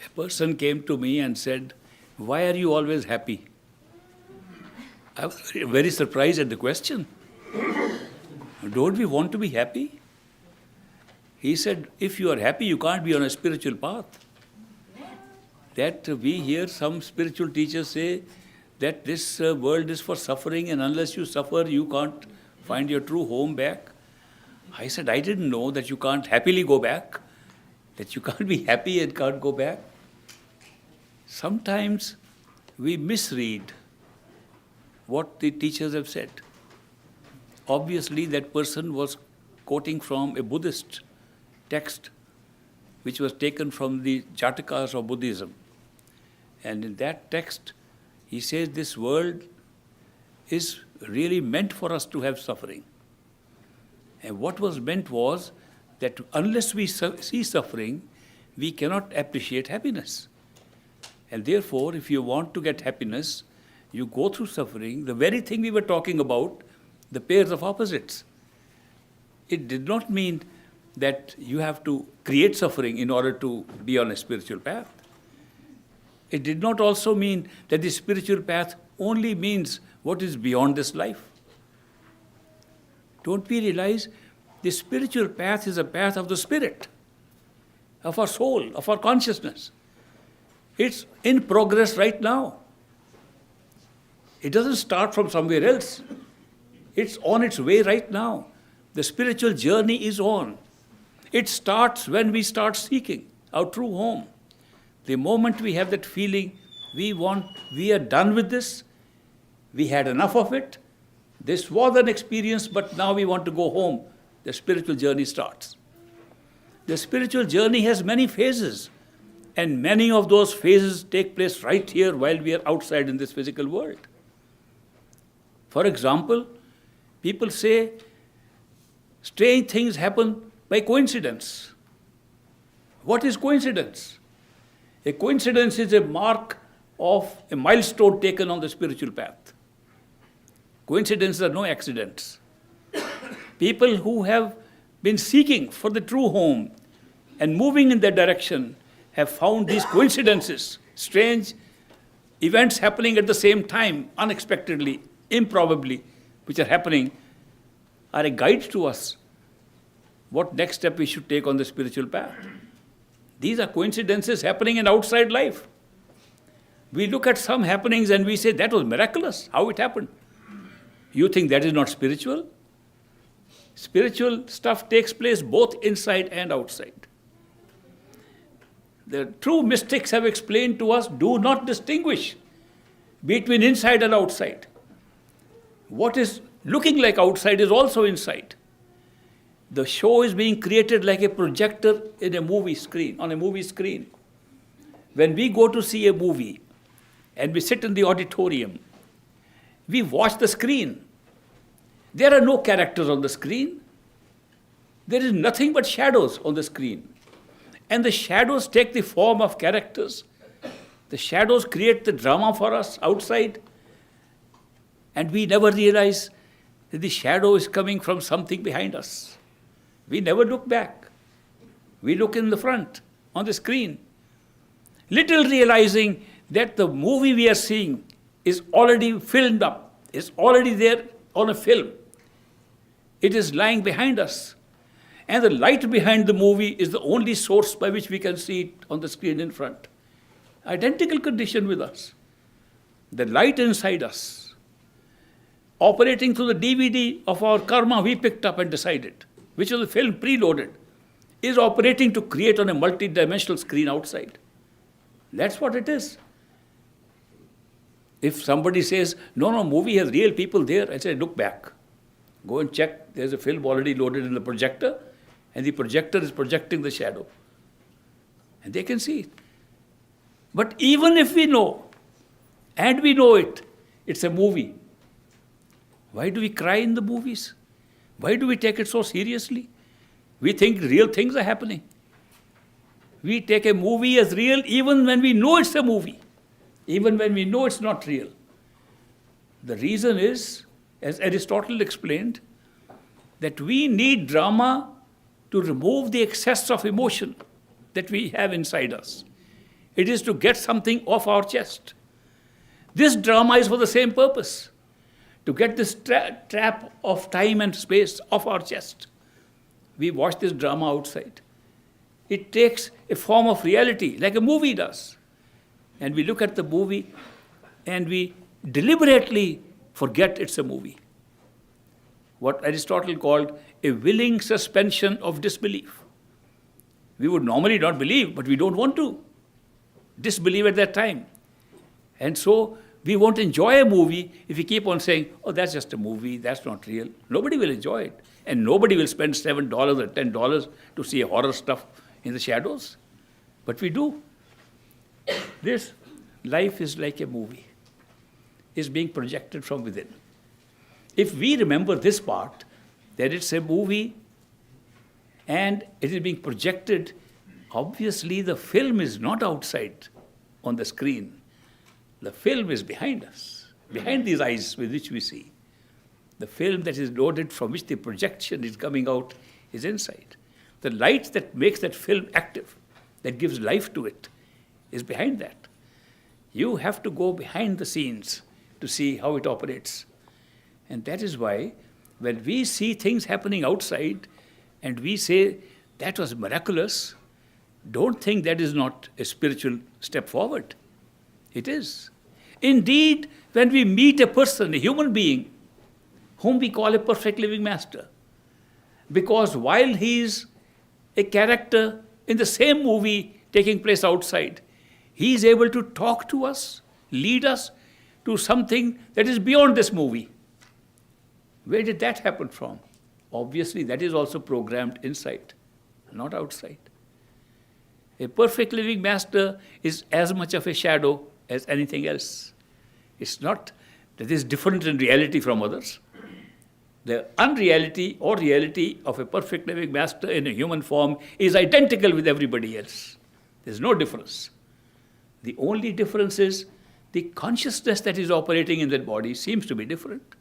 A person came to me and said, "Why are you always happy?" I was very surprised at the question. Don't we want to be happy? He said, if you are happy, you can't be on a spiritual path. That we hear some spiritual teachers say that this world is for suffering, and unless you suffer, you can't find your true home back. I said, I didn't know that you can't happily go back, that you can't be happy and can't go back. Sometimes we misread what the teachers have said. Obviously, that person was quoting from a Buddhist text, which was taken from the Jatakas of Buddhism. And in that text, he says this world is really meant for us to have suffering. And what was meant was that unless we see suffering, we cannot appreciate happiness. And therefore, if you want to get happiness, you go through suffering, the very thing we were talking about, the pairs of opposites. It did not mean that you have to create suffering in order to be on a spiritual path. It did not also mean that the spiritual path only means what is beyond this life. Don't we realize the spiritual path is a path of the spirit, of our soul, of our consciousness. It's in progress right now. It doesn't start from somewhere else. It's on its way right now. The spiritual journey is on. It starts when we start seeking our true home. The moment we have that feeling, we are done with this, we had enough of it, this was an experience, but now we want to go home, the spiritual journey starts. The spiritual journey has many phases, and many of those phases take place right here while we are outside in this physical world. For example, people say strange things happen by coincidence. What is coincidence? A coincidence is a mark of a milestone taken on the spiritual path. Coincidences are no accidents. People who have been seeking for the true home and moving in that direction have found these coincidences, strange events happening at the same time, unexpectedly, improbably, which are happening, are a guide to us what next step we should take on the spiritual path. These are coincidences happening in outside life. We look at some happenings and we say, that was miraculous, how it happened. You think that is not spiritual? Spiritual stuff takes place both inside and outside. The true mystics have explained to us, do not distinguish between inside and outside. What is looking like outside is also inside. The show is being created like a projector in a movie screen, on a movie screen. When we go to see a movie and we sit in the auditorium, we watch the screen. There are no characters on the screen. There is nothing but shadows on the screen. And the shadows take the form of characters. The shadows create the drama for us outside. And we never realize that the shadow is coming from something behind us. We never look back. We look in the front, on the screen, little realizing that the movie we are seeing is already filmed up, is already there on a film. It is lying behind us. And the light behind the movie is the only source by which we can see it on the screen in front. Identical condition with us. The light inside us, operating through the DVD of our karma we picked up and decided, which was a film preloaded, is operating to create on a multi-dimensional screen outside. That's what it is. If somebody says, no, movie has real people there, I say, look back. Go and check, there's a film already loaded in the projector, and the projector is projecting the shadow. And they can see it. But even if we know, and we know it, it's a movie. Why do we cry in the movies? Why do we take it so seriously? We think real things are happening. We take a movie as real even when we know it's a movie, even when we know it's not real. The reason is, as Aristotle explained, that we need drama to remove the excess of emotion that we have inside us. It is to get something off our chest. This drama is for the same purpose, to get this trap of time and space off our chest. We watch this drama outside. It takes a form of reality, like a movie does. And we look at the movie and we deliberately forget it's a movie. What Aristotle called a willing suspension of disbelief. We would normally not believe, but we don't want to disbelieve at that time. And so we won't enjoy a movie if we keep on saying, oh, that's just a movie, that's not real. Nobody will enjoy it. And nobody will spend $7 or $10 to see a horror stuff in the shadows. But we do. This life is like a movie. It's being projected from within. If we remember this part, that it's a movie and it is being projected, obviously the film is not outside on the screen. The film is behind us, behind these eyes with which we see. The film that is loaded from which the projection is coming out is inside. The light that makes that film active, that gives life to it, is behind that. You have to go behind the scenes to see how it operates. And that is why when we see things happening outside and we say, that was miraculous, don't think that is not a spiritual step forward. It is. Indeed, when we meet a person, a human being, whom we call a perfect living master, because while he is a character in the same movie taking place outside, he is able to talk to us, lead us to something that is beyond this movie. Where did that happen from? Obviously, that is also programmed inside, not outside. A perfect living master is as much of a shadow as anything else. It's not that is different in reality from others. The unreality or reality of a perfect living master in a human form is identical with everybody else. There's no difference. The only difference is the consciousness that is operating in that body seems to be different.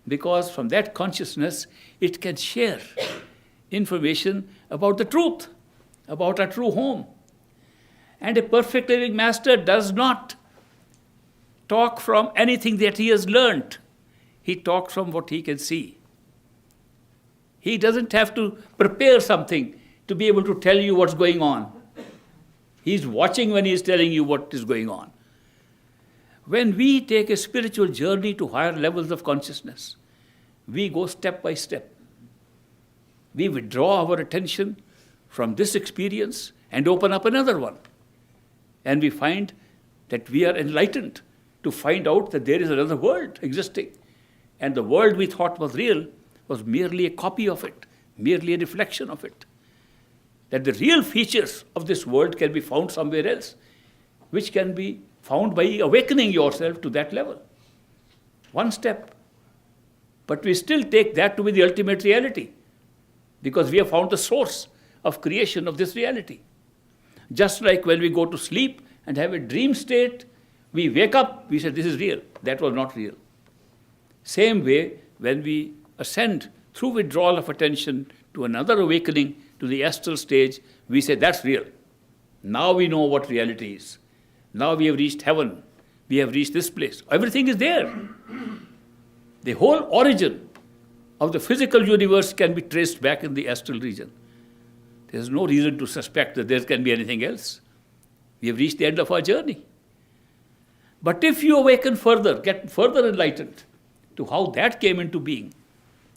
Because from that consciousness, it can share information about the truth, about our true home. And a perfect living master does not talk from anything that he has learned. He talks from what he can see. He doesn't have to prepare something to be able to tell you what's going on. He's watching when he's telling you what is going on. When we take a spiritual journey to higher levels of consciousness, we go step by step. We withdraw our attention from this experience and open up another one. And we find that we are enlightened to find out that there is another world existing. And the world we thought was real was merely a copy of it, merely a reflection of it. That the real features of this world can be found somewhere else, which can be found by awakening yourself to that level. One step. But we still take that to be the ultimate reality, because we have found the source of creation of this reality. Just like when we go to sleep and have a dream state, we wake up, we say, this is real. That was not real. Same way, when we ascend through withdrawal of attention to another awakening, to the astral stage, we say, that's real. Now we know what reality is. Now we have reached heaven. We have reached this place. Everything is there. The whole origin of the physical universe can be traced back in the astral region. There is no reason to suspect that there can be anything else. We have reached the end of our journey. But if you awaken further, get further enlightened to how that came into being,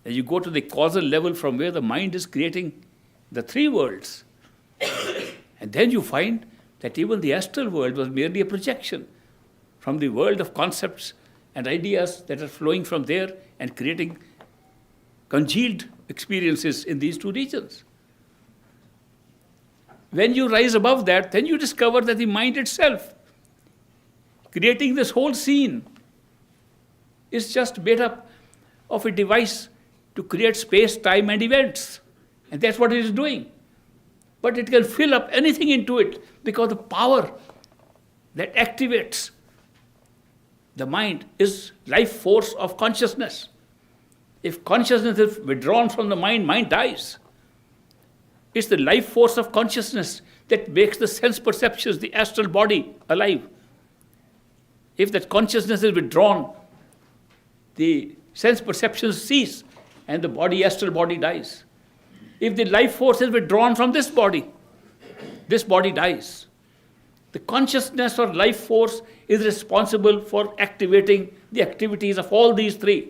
and you go to the causal level from where the mind is creating the three worlds, and then you find that even the astral world was merely a projection from the world of concepts and ideas that are flowing from there and creating congealed experiences in these two regions. When you rise above that, then you discover that the mind itself, creating this whole scene, is just made up of a device to create space, time, and events. And that's what it is doing. But it can fill up anything into it because the power that activates the mind is life force of consciousness. If consciousness is withdrawn from the mind, mind dies. It's the life force of consciousness that makes the sense perceptions, the astral body, alive. If that consciousness is withdrawn, the sense perceptions cease and the body, astral body, dies. If the life force is withdrawn from this body dies. The consciousness or life force is responsible for activating the activities of all these three.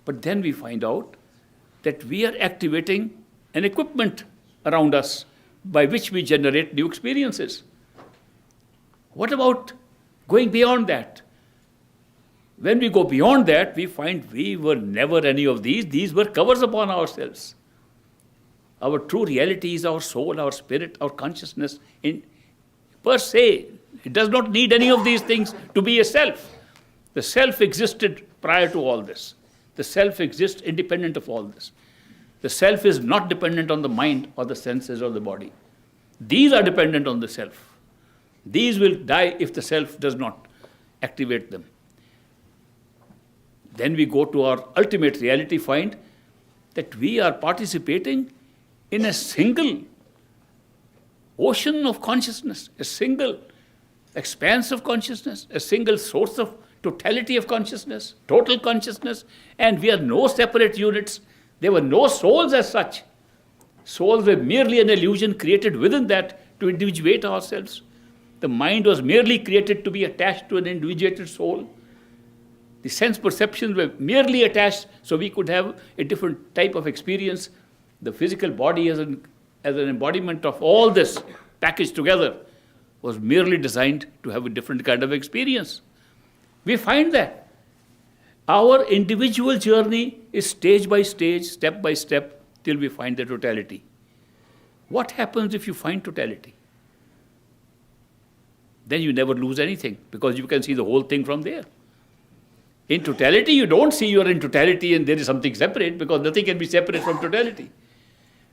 But then we find out that we are activating an equipment around us by which we generate new experiences. What about going beyond that? When we go beyond that, we find we were never any of these. These were covers upon ourselves. Our true reality is our soul, our spirit, our consciousness. Per se, it does not need any of these things to be a self. The self existed prior to all this. The self exists independent of all this. The self is not dependent on the mind or the senses or the body. These are dependent on the self. These will die if the self does not activate them. Then we go to our ultimate reality, find that we are participating in a single ocean of consciousness, a single expanse of consciousness, a single source of totality of consciousness, total consciousness, and we are no separate units. There were no souls as such. Souls were merely an illusion created within that to individuate ourselves. The mind was merely created to be attached to an individuated soul. The sense perceptions were merely attached so we could have a different type of experience. The physical body as an embodiment of all this packaged together was merely designed to have a different kind of experience. We find that our individual journey is stage by stage, step by step, till we find the totality. What happens if you find totality? Then you never lose anything because you can see the whole thing from there. In totality, you don't see you are in totality and there is something separate because nothing can be separate from totality.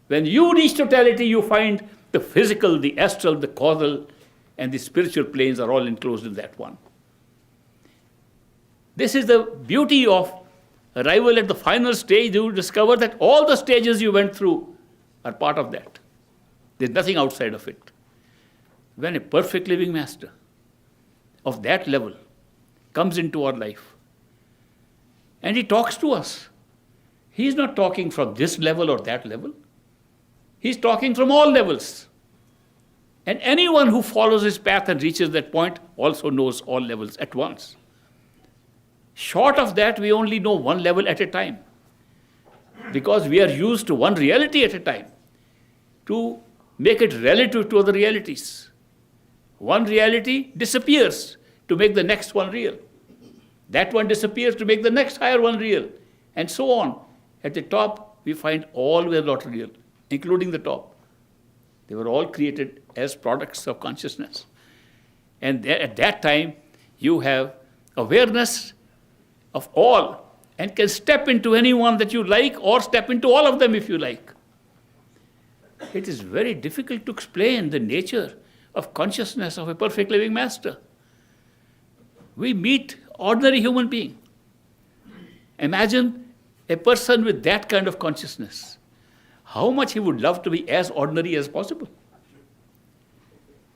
When you reach totality, you find the physical, the astral, the causal, and the spiritual planes are all enclosed in that one. This is the beauty of arrival at the final stage. You discover that all the stages you went through are part of that. There's nothing outside of it. When a perfect living master of that level comes into our life and he talks to us, he's not talking from this level or that level. He's talking from all levels. And anyone who follows his path and reaches that point also knows all levels at once. Short of that, we only know one level at a time because we are used to one reality at a time to make it relative to other realities. One reality disappears to make the next one real. That one disappears to make the next higher one real, and so on. At the top, we find all were not real, including the top. They were all created as products of consciousness. And at that time, you have awareness of all and can step into anyone that you like or step into all of them if you like. It is very difficult to explain the nature of consciousness of a perfect living master. We meet ordinary human being. Imagine a person with that kind of consciousness. How much he would love to be as ordinary as possible.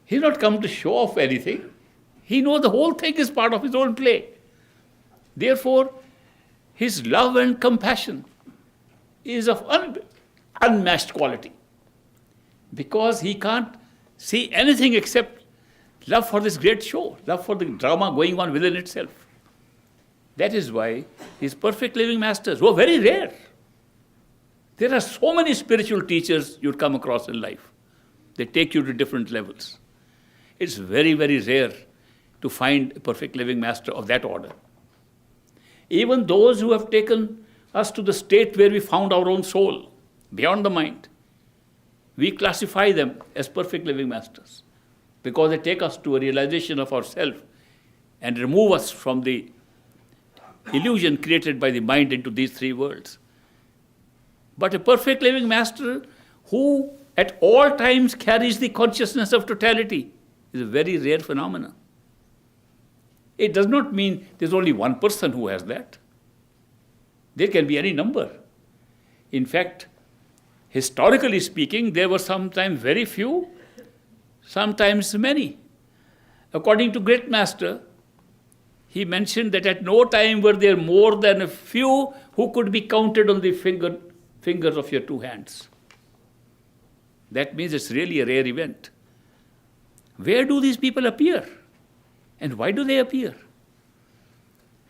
He's not come to show off anything. He knows the whole thing is part of his own play. Therefore, his love and compassion is of unmatched quality. Because he can't see anything except love for this great show, love for the drama going on within itself. That is why these perfect living masters, who are very rare. There are so many spiritual teachers you'd come across in life. They take you to different levels. It's very, very rare to find a perfect living master of that order. Even those who have taken us to the state where we found our own soul, beyond the mind, we classify them as perfect living masters because they take us to a realization of ourself and remove us from the illusion created by the mind into these three worlds. But a perfect living master who at all times carries the consciousness of totality is a very rare phenomenon. It does not mean there's only one person who has that. There can be any number. In fact, Historically speaking, there were sometimes very few, sometimes many. According to Great Master, he mentioned that at no time were there more than a few who could be counted on the fingers of your two hands. That means it's really a rare event. Where do these people appear? And why do they appear?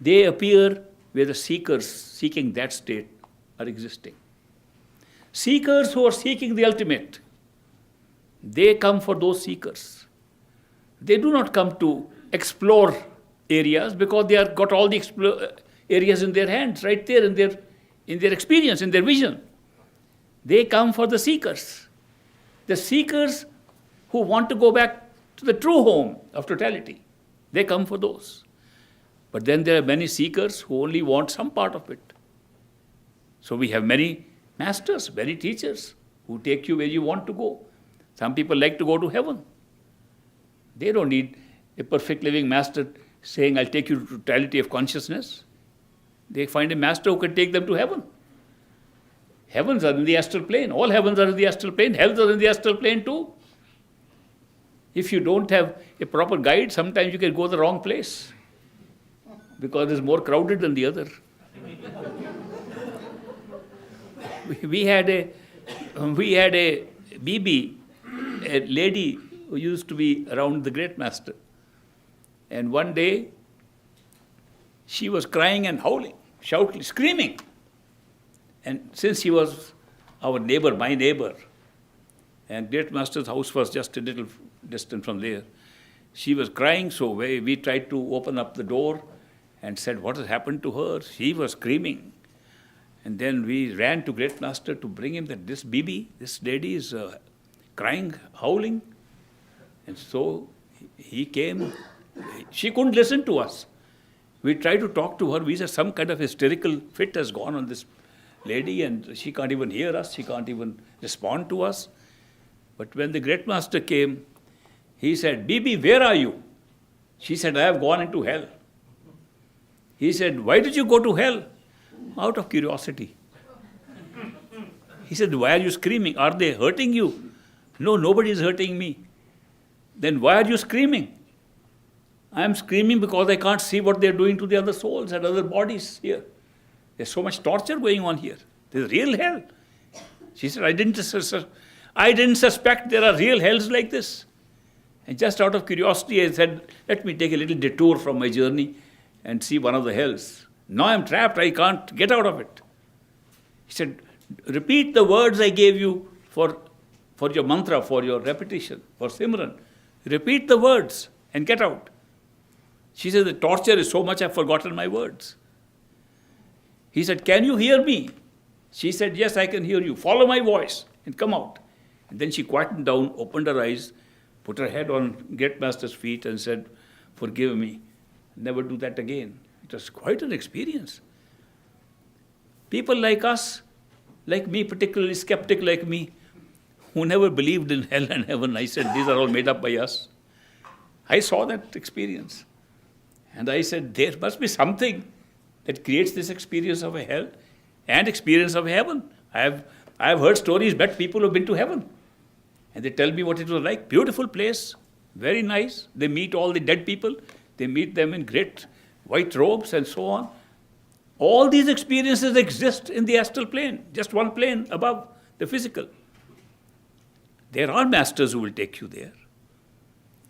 They appear where the seekers seeking that state are existing. Seekers who are seeking the ultimate, they come for those seekers. They do not come to explore areas because they have got all the areas in their hands, right there in their experience, in their vision. They come for the seekers. The seekers who want to go back to the true home of totality, they come for those. But then there are many seekers who only want some part of it. So we have many masters, many teachers who take you where you want to go. Some people like to go to heaven. They don't need a perfect living master saying, I'll take you to totality of consciousness. They find a master who can take them to heaven. Heavens are in the astral plane. All heavens are in the astral plane. Hells are in the astral plane too. If you don't have a proper guide, sometimes you can go the wrong place because it's more crowded than the other. We had a BB, a lady who used to be around the Great Master. And one day, she was crying and howling, shouting, screaming. And since she was our neighbor, my neighbor, and Great Master's house was just a little distant from there, she was crying, so we tried to open up the door and said, what has happened to her? She was screaming. And then we ran to Great Master to bring him that this BB, this lady is crying, howling. And so he came. She couldn't listen to us. We tried to talk to her. We said some kind of hysterical fit has gone on this lady and she can't even hear us. She can't even respond to us. But when the Great Master came, he said, BB, where are you? She said, I have gone into hell. He said, why did you go to hell? Out of curiosity. He said, why are you screaming? Are they hurting you? No, nobody is hurting me. Then why are you screaming? I am screaming because I can't see what they're doing to the other souls and other bodies here. There's so much torture going on here. There's real hell. She said, I didn't suspect there are real hells like this. And just out of curiosity, I said, let me take a little detour from my journey and see one of the hells. Now I'm trapped, I can't get out of it. He said, repeat the words I gave you for your mantra, for your repetition, for Simran. Repeat the words and get out. She said, the torture is so much I've forgotten my words. He said, can you hear me? She said, yes, I can hear you. Follow my voice and come out. And then she quietened down, opened her eyes, put her head on Great Master's feet and said, forgive me. Never do that again. It was quite an experience. People like us, like me, particularly skeptic like me, who never believed in hell and heaven, I said, these are all made up by us. I saw that experience. And I said, there must be something that creates this experience of a hell and experience of heaven. I have heard stories, met people who have been to heaven. And they tell me what it was like. Beautiful place, very nice. They meet all the dead people. They meet them in great white robes and so on. All these experiences exist in the astral plane, just one plane above the physical. There are masters who will take you there.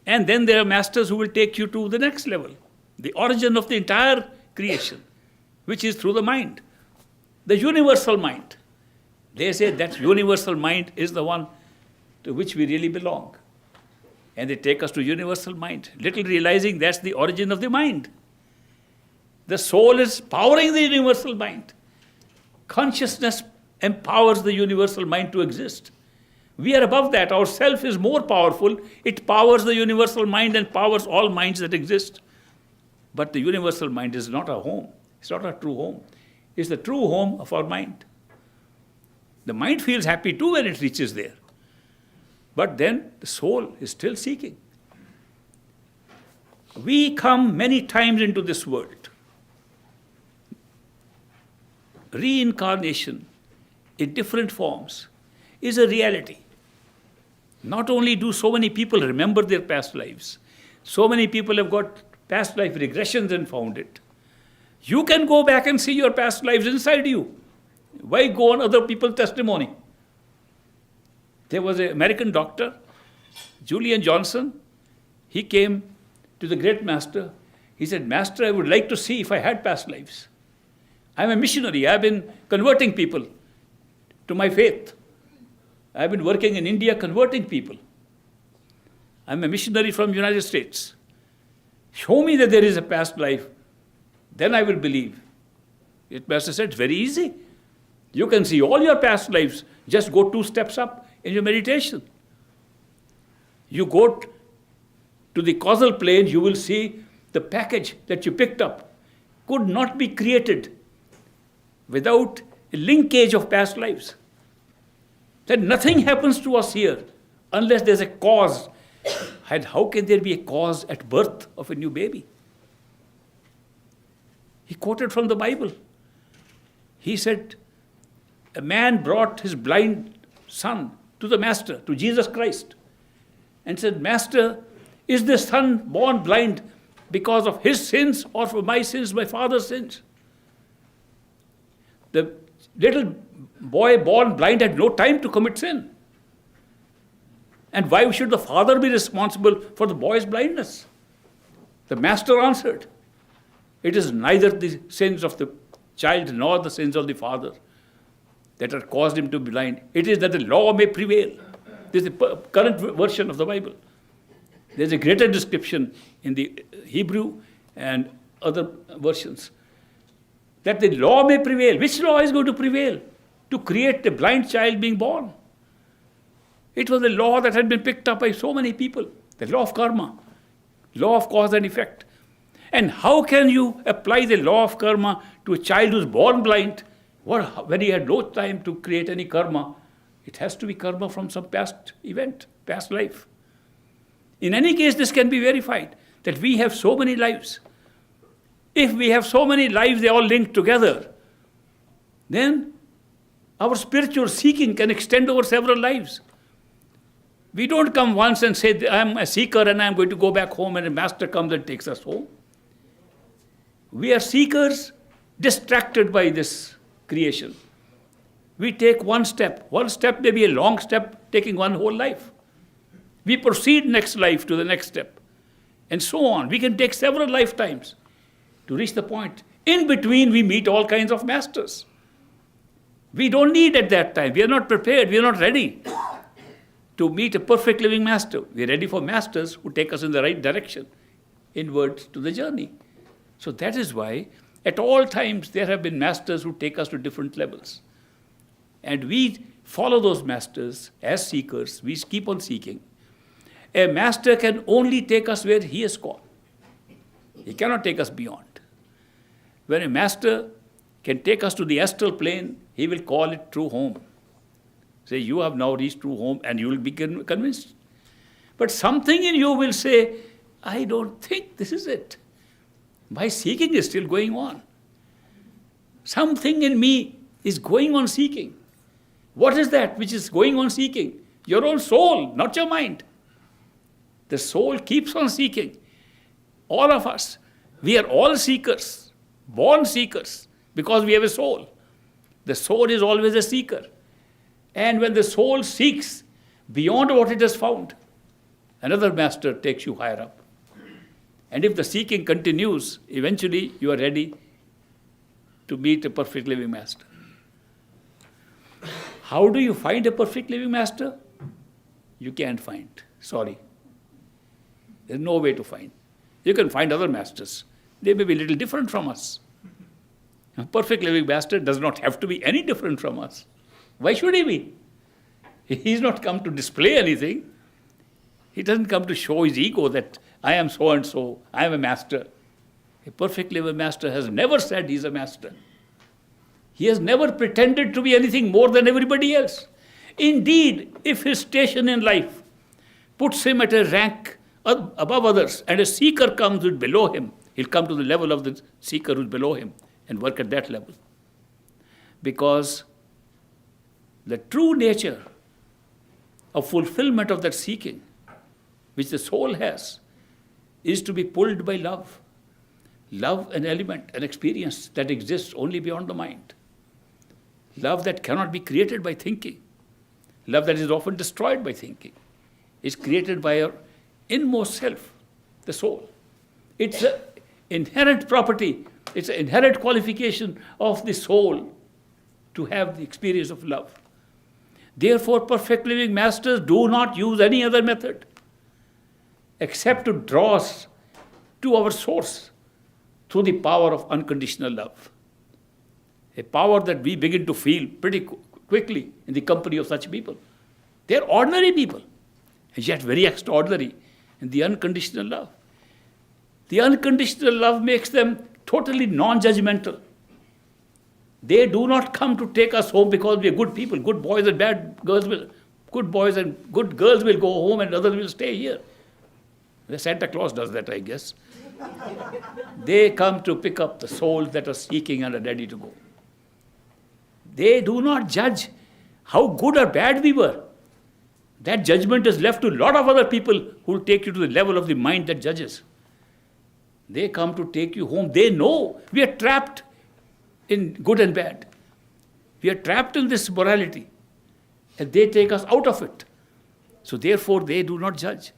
And then there are masters who will take you to the next level, the origin of the entire creation, which is through the mind, the universal mind. They say that universal mind is the one to which we really belong. And they take us to universal mind, little realizing that's the origin of the mind. The soul is powering the universal mind. Consciousness empowers the universal mind to exist. We are above that. Our self is more powerful. It powers the universal mind and powers all minds that exist. But the universal mind is not our home. It's not our true home. It's the true home of our mind. The mind feels happy too when it reaches there. But then the soul is still seeking. We come many times into this world. Reincarnation in different forms. is a reality. Not only do so many people remember their past lives, so many people have got past life regressions and found it. You can go back and see your past lives inside you. Why go on other people's testimony? There was an American doctor, Julian Johnson. He came to the great master. He said, Master, I would like to see if I had past lives. I'm a missionary. I've been converting people to my faith. I've been working in India converting people. I'm a missionary from the United States. Show me that there is a past life, then I will believe. The master said, it's very easy. You can see all your past lives. Just go 2 steps up in your meditation. You go to the causal plane, you will see the package that you picked up could not be created without a linkage of past lives. That nothing happens to us here unless there's a cause. And how can there be a cause at birth of a new baby? He quoted from the Bible. He said, a man brought his blind son to the master, to Jesus Christ, and said, Master, is this son born blind because of his sins or for my sins, my father's sins? The little boy born blind had no time to commit sin. And why should the father be responsible for the boy's blindness? The master answered, it is neither the sins of the child nor the sins of the father that have caused him to be blind. It is that the law may prevail. This is the current version of the Bible. There's a greater description in the Hebrew and other versions. That the law may prevail. Which law is going to prevail? To create a blind child being born. It was a law that had been picked up by so many people. The law of karma. Law of cause and effect. And how can you apply the law of karma to a child who's born blind when he had no time to create any karma? It has to be karma from some past event, past life. In any case, this can be verified, that we have so many lives. If we have so many lives, they all link together, then our spiritual seeking can extend over several lives. We don't come once and say, I'm a seeker and I'm going to go back home, and a master comes and takes us home. We are seekers distracted by this creation. We take one step. One step may be a long step, taking one whole life. We proceed next life to the next step, and so on. We can take several lifetimes to reach the point. In between, we meet all kinds of masters. We don't need at that time. We are not prepared. We are not ready to meet a perfect living master. We are ready for masters who take us in the right direction, inwards to the journey. So that is why at all times there have been masters who take us to different levels. And we follow those masters as seekers. We keep on seeking. A master can only take us where he has gone. He cannot take us beyond. When a master can take us to the astral plane, he will call it true home. Say, you have now reached true home, and you will be convinced. But something in you will say, I don't think this is it. My seeking is still going on. Something in me is going on seeking. What is that which is going on seeking? Your own soul, not your mind. The soul keeps on seeking. All of us, we are all seekers, born seekers, because we have a soul. The soul is always a seeker. And when the soul seeks beyond what it has found, another master takes you higher up. And if the seeking continues, eventually you are ready to meet a perfect living master. How do you find a perfect living master? You can't find. Sorry. There's no way to find. You can find other masters. They may be a little different from us. A perfect living master does not have to be any different from us. Why should he be? He's not come to display anything. He doesn't come to show his ego that I am so and so, I am a master. A perfect living master has never said he's a master. He has never pretended to be anything more than everybody else. Indeed, if his station in life puts him at a rank above others, and a seeker comes who's below him, he'll come to the level of the seeker who's below him and work at that level. Because the true nature of fulfillment of that seeking, which the soul has, is to be pulled by love. Love, an element, an experience that exists only beyond the mind. Love that cannot be created by thinking. Love that is often destroyed by thinking. Is created by our inmost self, the soul. It's an inherent property, it's an inherent qualification of the soul to have the experience of love. Therefore, perfect living masters do not use any other method except to draw us to our source through the power of unconditional love. A power that we begin to feel pretty quickly in the company of such people. They are ordinary people, yet very extraordinary in the unconditional love. The unconditional love makes them totally non-judgmental. They do not come to take us home because we are good people. Good boys and bad girls will, good boys and good girls will go home and others will stay here. The Santa Claus does that, I guess. They come to pick up the souls that are seeking and are ready to go. They do not judge how good or bad we were. That judgment is left to a lot of other people who will take you to the level of the mind that judges. They come to take you home. They know we are trapped in good and bad. We are trapped in this morality. And they take us out of it. So therefore they do not judge.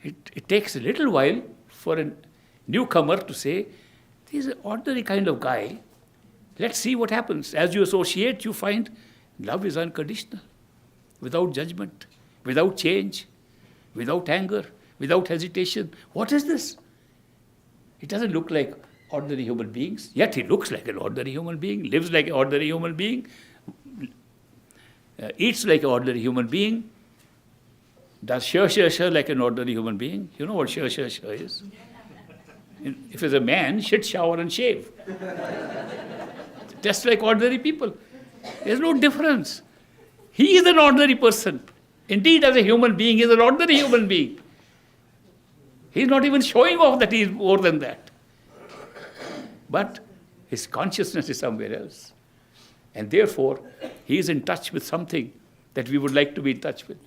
It takes a little while for a newcomer to say, this is an ordinary kind of guy. Let's see what happens. As you associate, you find love is unconditional, without judgment, without change, without anger, without hesitation. What is this? It doesn't look like ordinary human beings, yet he looks like an ordinary human being, lives like an ordinary human being, eats like an ordinary human being, does shir like an ordinary human being. You know what shir is? If it's a man, shit, shower and shave. Just like ordinary people. There's no difference. He is an ordinary person. Indeed, as a human being, he is an ordinary human being. He's not even showing off that he is more than that. But his consciousness is somewhere else. And therefore, he is in touch with something that we would like to be in touch with.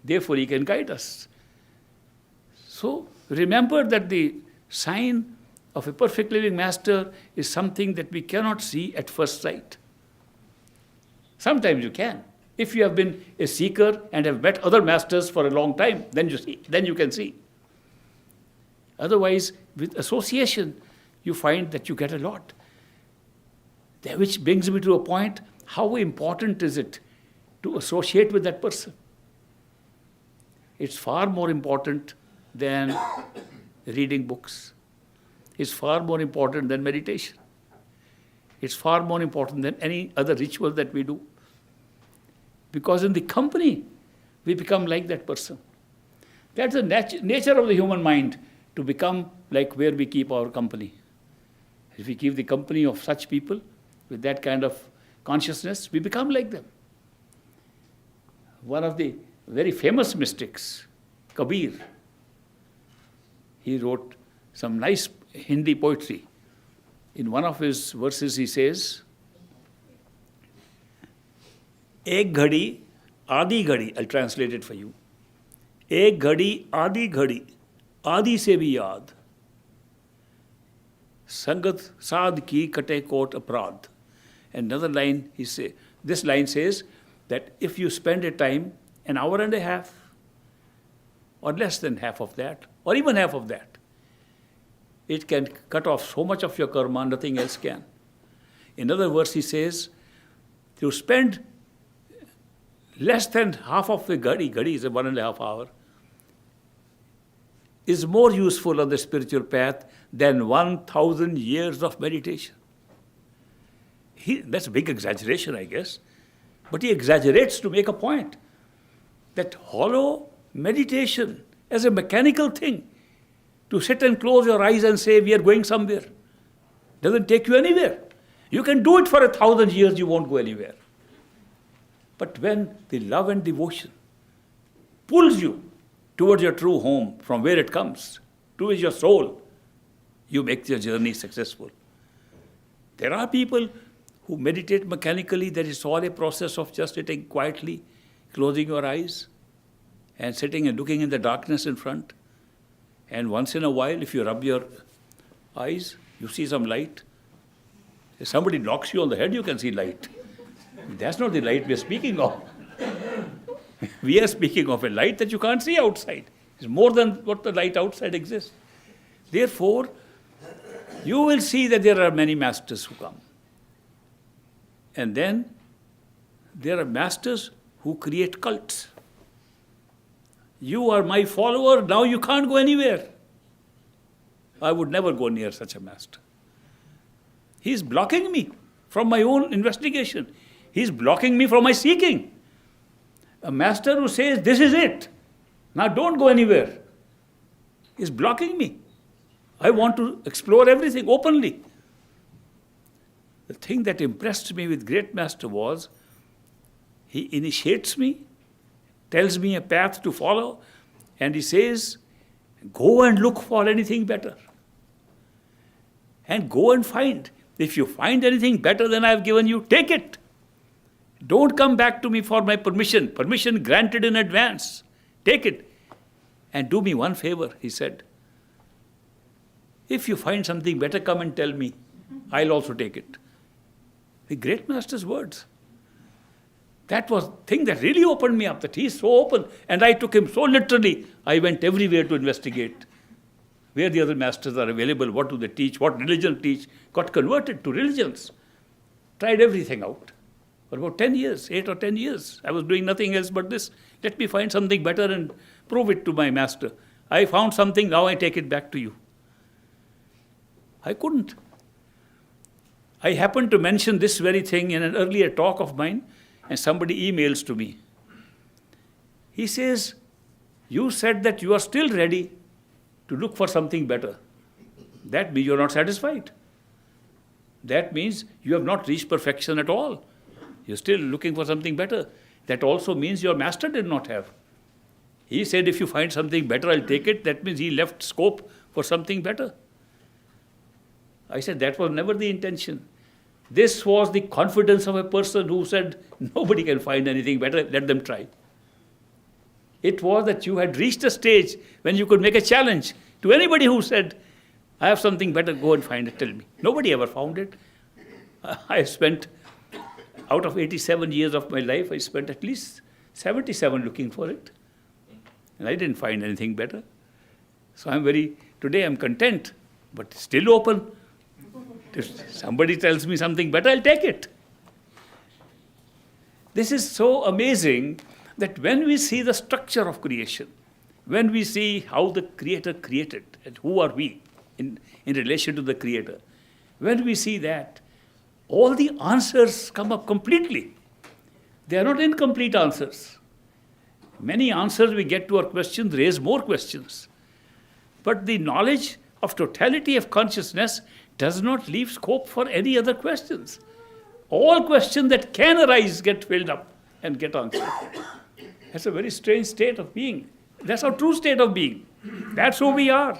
Therefore, he can guide us. So, remember that the sign of a perfect living master is something that we cannot see at first sight. Sometimes you can. If you have been a seeker and have met other masters for a long time, then you can see. Otherwise, with association, you find that you get a lot. Which brings me to a point, how important is it to associate with that person? It's far more important than reading books. It's far more important than meditation. It's far more important than any other ritual that we do. Because in the company, we become like that person. That's the nature of the human mind, to become like where we keep our company. If we keep the company of such people with that kind of consciousness, we become like them. One of the very famous mystics, Kabir, he wrote some nice Hindi poetry. In one of his verses he says, Ek ghadi, adi ghadi, I'll translate it for you. Ek ghadi, adi se bhi yaad. Sangat saad ki kate kot aprad. Another line, this line says that if you spend a time, an hour and a half, or less than half of that, or even half of that, it can cut off so much of your karma, nothing else can. In other words, he says, to spend less than half of the ghadi is a 1.5 hour, is more useful on the spiritual path than 1,000 years of meditation. That's a big exaggeration, I guess. But he exaggerates to make a point that hollow meditation as a mechanical thing, to sit and close your eyes and say, we are going somewhere, doesn't take you anywhere. You can do it for 1,000 years, you won't go anywhere. But when the love and devotion pulls you towards your true home, from where it comes, towards your soul, you make your journey successful. There are people who meditate mechanically, that it's all a process of just sitting quietly, closing your eyes and sitting and looking in the darkness in front. And once in a while, if you rub your eyes, you see some light. If somebody knocks you on the head, you can see light. That's not the light we are speaking of. We are speaking of a light that you can't see outside. It's more than what the light outside exists. Therefore, you will see that there are many masters who come. And then there are masters who create cults. You are my follower, now you can't go anywhere. I would never go near such a master. He's blocking me from my own investigation. He's blocking me from my seeking. A master who says, this is it, now don't go anywhere, is blocking me. I want to explore everything openly. The thing that impressed me with great master was, he initiates me, tells me a path to follow, and he says, go and look for anything better. And go and find. If you find anything better than I have given you, take it. Don't come back to me for my permission. Permission granted in advance. Take it. And do me one favor, he said. If you find something better, come and tell me. I'll also take it. The great master's words. That was the thing that really opened me up, that he is so open. And I took him so literally. I went everywhere to investigate where the other masters are available, what do they teach, what religion teach. Got converted to religions. Tried everything out. For about 10 years, 8 or 10 years, I was doing nothing else but this. Let me find something better and prove it to my master. I found something, now I take it back to you. I couldn't. I happened to mention this very thing in an earlier talk of mine, and somebody emails to me. He says, you said that you are still ready to look for something better. That means you are not satisfied. That means you have not reached perfection at all. You're still looking for something better. That also means your master did not have. He said, if you find something better, I'll take it. That means he left scope for something better. I said, that was never the intention. This was the confidence of a person who said, nobody can find anything better, let them try. It was that you had reached a stage when you could make a challenge to anybody who said, I have something better, go and find it, tell me. Nobody ever found it. I spent, out of 87 years of my life, I spent at least 77 looking for it. And I didn't find anything better. So today I'm content, but still open. If somebody tells me something better, I'll take it. This is so amazing that when we see the structure of creation, when we see how the Creator created, and who are we in relation to the Creator, when we see that, all the answers come up completely. They are not incomplete answers. Many answers we get to our questions raise more questions. But the knowledge of totality of consciousness does not leave scope for any other questions. All questions that can arise get filled up and get answered. That's a very strange state of being. That's our true state of being. That's who we are.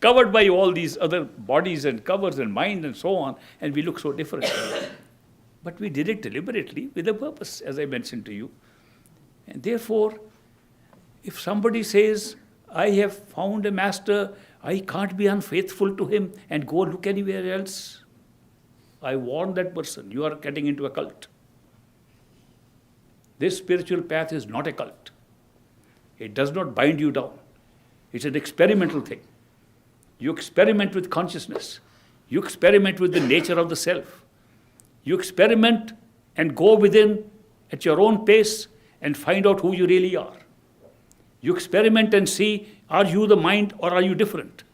Covered by all these other bodies and covers and mind and so on, and we look so different. But we did it deliberately with a purpose, as I mentioned to you. And therefore, if somebody says, I have found a master, I can't be unfaithful to him and go look anywhere else, I warn that person, you are getting into a cult. This spiritual path is not a cult. It does not bind you down. It's an experimental thing. You experiment with consciousness. You experiment with the nature of the self. You experiment and go within at your own pace and find out who you really are. You experiment and see, are you the mind or are you different?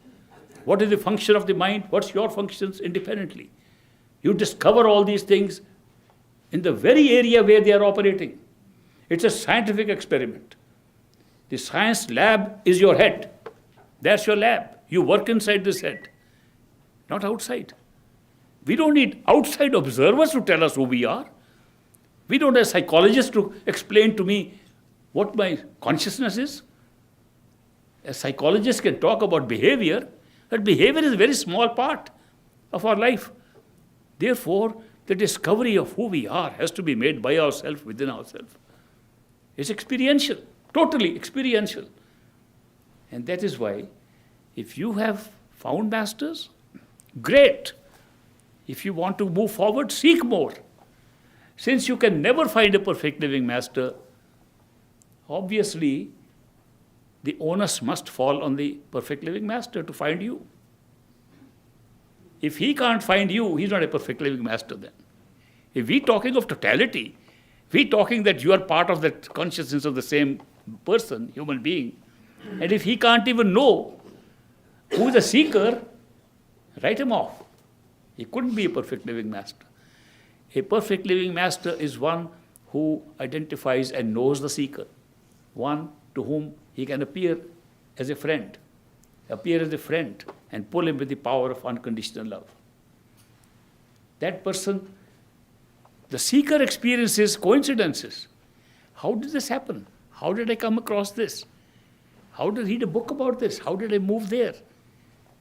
What is the function of the mind? What's your functions independently? You discover all these things in the very area where they are operating. It's a scientific experiment. The science lab is your head. That's your lab. You work inside this head, not outside. We don't need outside observers to tell us who we are. We don't have psychologists to explain to me what my consciousness is. A psychologist can talk about behavior, but behavior is a very small part of our life. Therefore, the discovery of who we are has to be made by ourselves, within ourselves. It's experiential, totally experiential. And that is why, if you have found masters, great. If you want to move forward, seek more. Since you can never find a perfect living master, obviously, the onus must fall on the perfect living master to find you. If he can't find you, he's not a perfect living master then. If we're talking of totality, we're talking that you are part of that consciousness of the same person, human being, and if he can't even know who is a seeker, write him off. He couldn't be a perfect living master. A perfect living master is one who identifies and knows the seeker, one to whom he can appear as a friend and pull him with the power of unconditional love. That person, the seeker experiences coincidences. How did this happen? How did I come across this? How did I read a book about this? How did I move there?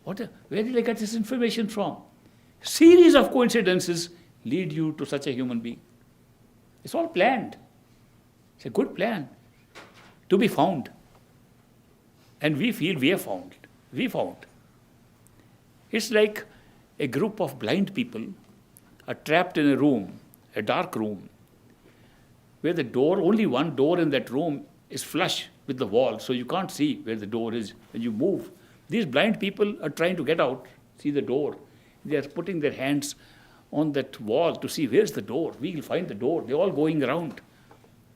Where did I get this information from? Series of coincidences lead you to such a human being. It's all planned. It's a good plan to be found. And we feel we have found it. We found. It's like a group of blind people are trapped in a room, a dark room, where the door, only one door in that room is flush with the wall, so you can't see where the door is when you move. These blind people are trying to get out, see the door. They are putting their hands on that wall to see where's the door. We will find the door. They're all going around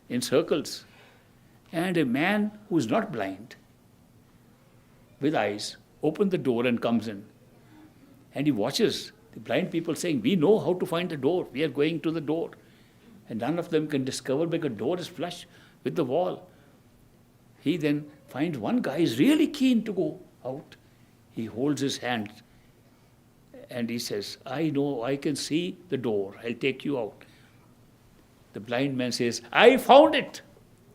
in circles. And a man who is not blind, with eyes, opens the door and comes in. And he watches the blind people saying, we know how to find the door. We are going to the door. And none of them can discover because the door is flush with the wall. He then finds one guy is really keen to go out. He holds his hand and he says, I know, I can see the door. I'll take you out. The blind man says, I found it.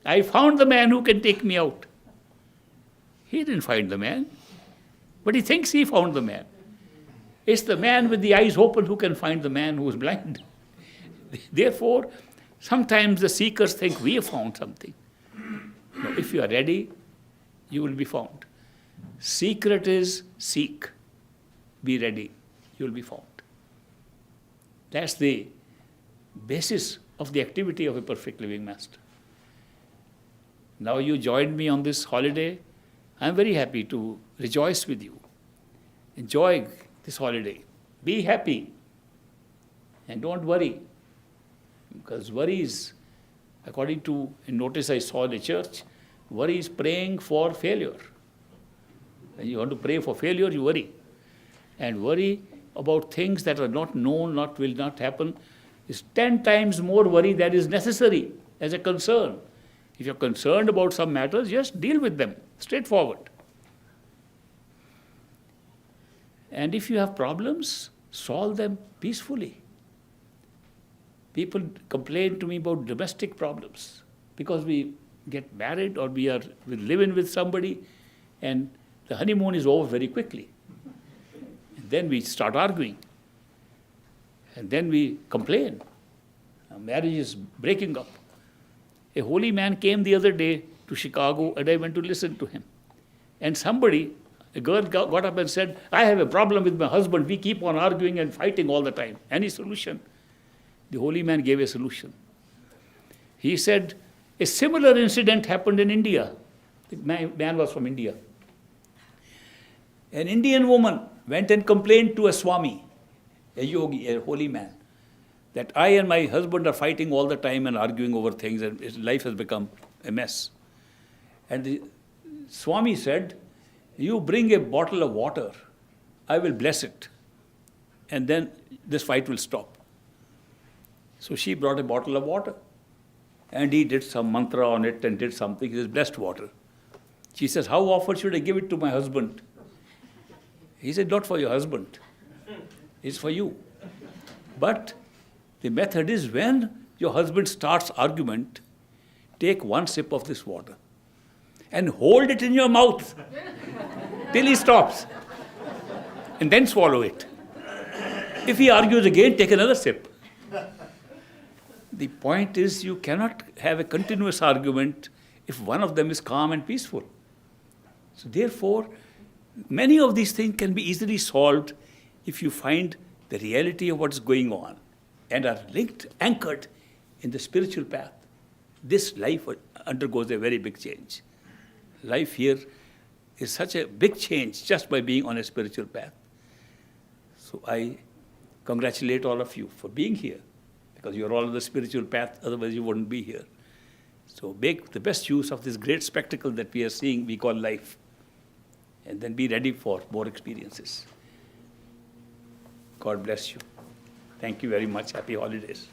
I found the man who can take me out. He didn't find the man, but he thinks he found the man. It's the man with the eyes open who can find the man who is blind. Therefore, sometimes the seekers think we have found something. No, if you are ready, you will be found. Secret is seek. Be ready. You will be found. That's the basis of the activity of a perfect living master. Now you joined me on this holiday. I'm very happy to rejoice with you. Enjoy this holiday. Be happy. And don't worry. Because worry is, according to a notice I saw in the church, worry is praying for failure. When you want to pray for failure, you worry. And worry about things that are not known, will not happen, is 10 times more worry that is necessary as a concern. If you're concerned about some matters, just deal with them, straightforward. And if you have problems, solve them peacefully. People complain to me about domestic problems because we get married or we live in with somebody and the honeymoon is over very quickly. And then we start arguing. And then we complain. Our marriage is breaking up. A holy man came the other day to Chicago and I went to listen to him. And a girl got up and said, I have a problem with my husband. We keep on arguing and fighting all the time. Any solution? The holy man gave a solution. He said, a similar incident happened in India. The man was from India. An Indian woman went and complained to a Swami, a yogi, a holy man, that I and my husband are fighting all the time and arguing over things and his life has become a mess. And the Swami said, you bring a bottle of water, I will bless it, and then this fight will stop. So she brought a bottle of water, and he did some mantra on it and did something. He says, blessed water. She says, how often should I give it to my husband? He said, not for your husband. It's for you. But the method is when your husband starts argument, take one sip of this water and hold it in your mouth till he stops. And then swallow it. If he argues again, take another sip. The point is, you cannot have a continuous argument if one of them is calm and peaceful. So therefore, many of these things can be easily solved if you find the reality of what's going on and are linked, anchored in the spiritual path. This life undergoes a very big change. Life here is such a big change just by being on a spiritual path. So I congratulate all of you for being here, because you're all on the spiritual path, otherwise you wouldn't be here. So make the best use of this great spectacle that we are seeing, we call life, and then be ready for more experiences. God bless you. Thank you very much. Happy holidays.